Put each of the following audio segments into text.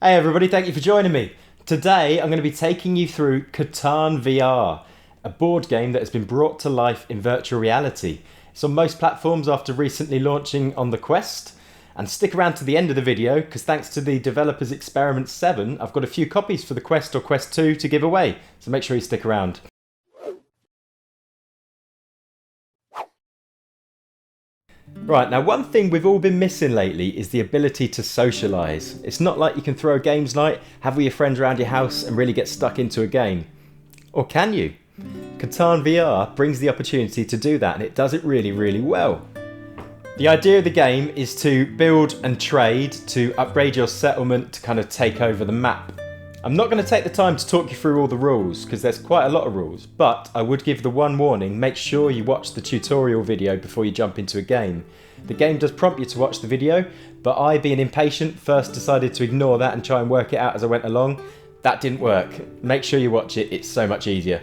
Hey everybody, thank you for joining me. Today I'm going to be taking you through Catan VR, a board game that has been brought to life in virtual reality. It's on most platforms after recently launching on the Quest. And stick around to the end of the video because thanks to the developers Experiment 7, I've got a few copies for the Quest or Quest 2 to give away, so make sure you stick around. Right, now one thing we've all been missing lately is the ability to socialise. It's not like you can throw a games night, have with your friends around your house and really get stuck into a game. Or can you? Catan VR brings the opportunity to do that and it does it really, really well. The idea of the game is to build and trade, to upgrade your settlement, to kind of take over the map. I'm not going to take the time to talk you through all the rules because there's quite a lot of rules, but I would give the one warning: make sure you watch the tutorial video before you jump into a game. The game does prompt you to watch the video, but I, being impatient, first decided to ignore that and try and work it out as I went along. That didn't work. Make sure you watch it, it's so much easier.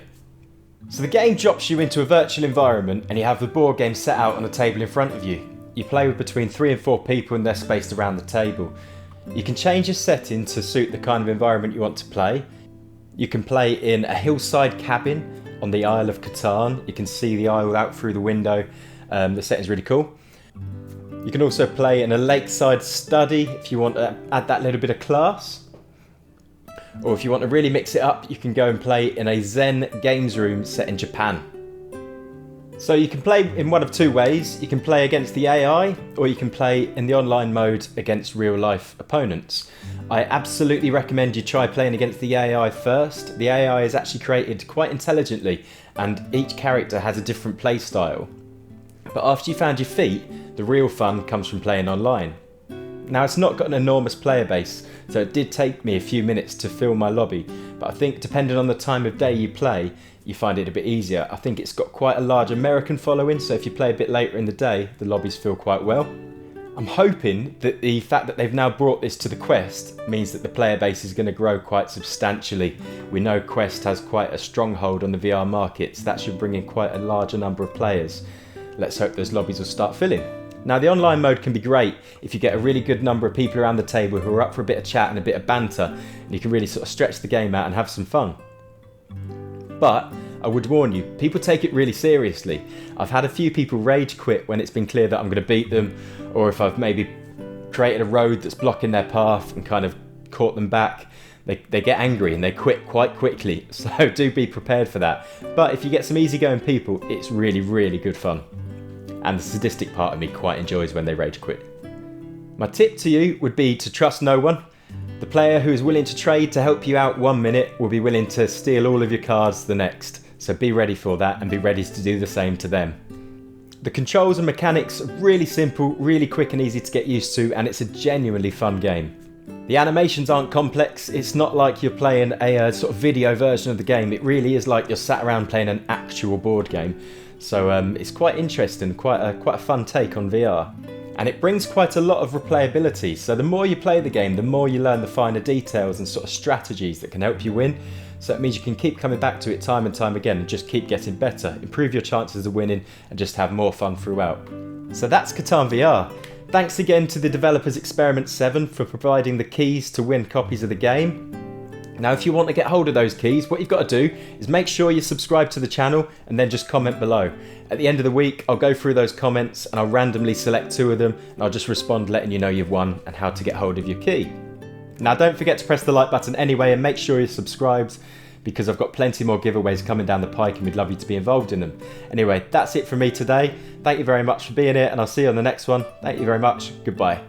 So the game drops you into a virtual environment and you have the board game set out on a table in front of you. You play with between 3 and 4 people and they're spaced around the table. You can change your setting to suit the kind of environment you want to play. You can play in a hillside cabin on the Isle of Catan. You can see the isle out through the window. The setting's really cool. You can also play in a lakeside study if you want to add that little bit of class. Or if you want to really mix it up, you can go and play in a Zen games room set in Japan. So you can play in one of two ways. You can play against the AI, or you can play in the online mode against real life opponents. I absolutely recommend you try playing against the AI first. The AI is actually created quite intelligently and each character has a different play style. But after you found your feet, the real fun comes from playing online. Now it's not got an enormous player base, so it did take me a few minutes to fill my lobby, but I think depending on the time of day you play, you find it a bit easier. I think it's got quite a large American following, so if you play a bit later in the day, the lobbies fill quite well. I'm hoping that the fact that they've now brought this to the Quest means that the player base is going to grow quite substantially. We know Quest has quite a stronghold on the VR market, so that should bring in quite a larger number of players. Let's hope those lobbies will start filling. Now the online mode can be great if you get a really good number of people around the table who are up for a bit of chat and a bit of banter, and you can really sort of stretch the game out and have some fun. But I would warn you, people take it really seriously. I've had a few people rage quit when it's been clear that I'm going to beat them, or if I've maybe created a road that's blocking their path and kind of caught them back. They get angry and they quit quite quickly, so do be prepared for that. But if you get some easygoing people, it's really, really good fun. And the sadistic part of me quite enjoys when they rage quit. My tip to you would be to trust no one. The player who is willing to trade to help you out 1 minute will be willing to steal all of your cards the next. So be ready for that and be ready to do the same to them. The controls and mechanics are really simple, really quick and easy to get used to, and it's a genuinely fun game. The animations aren't complex. It's not like you're playing a sort of video version of the game. It really is like you're sat around playing an actual board game. So it's quite interesting, quite a fun take on VR. And it brings quite a lot of replayability. So the more you play the game, the more you learn the finer details and sort of strategies that can help you win. So it means you can keep coming back to it time and time again and just keep getting better, improve your chances of winning and just have more fun throughout. So that's Catan VR. Thanks again to the developers Experiment 7 for providing the keys to win copies of the game. Now if you want to get hold of those keys, what you've got to do is make sure you subscribe to the channel and then just comment below. At the end of the week, I'll go through those comments and I'll randomly select 2 of them and I'll just respond letting you know you've won and how to get hold of your key. Now don't forget to press the like button anyway and make sure you're subscribed because I've got plenty more giveaways coming down the pike and we'd love you to be involved in them. Anyway, that's it from me today. Thank you very much for being here and I'll see you on the next one. Thank you very much. Goodbye.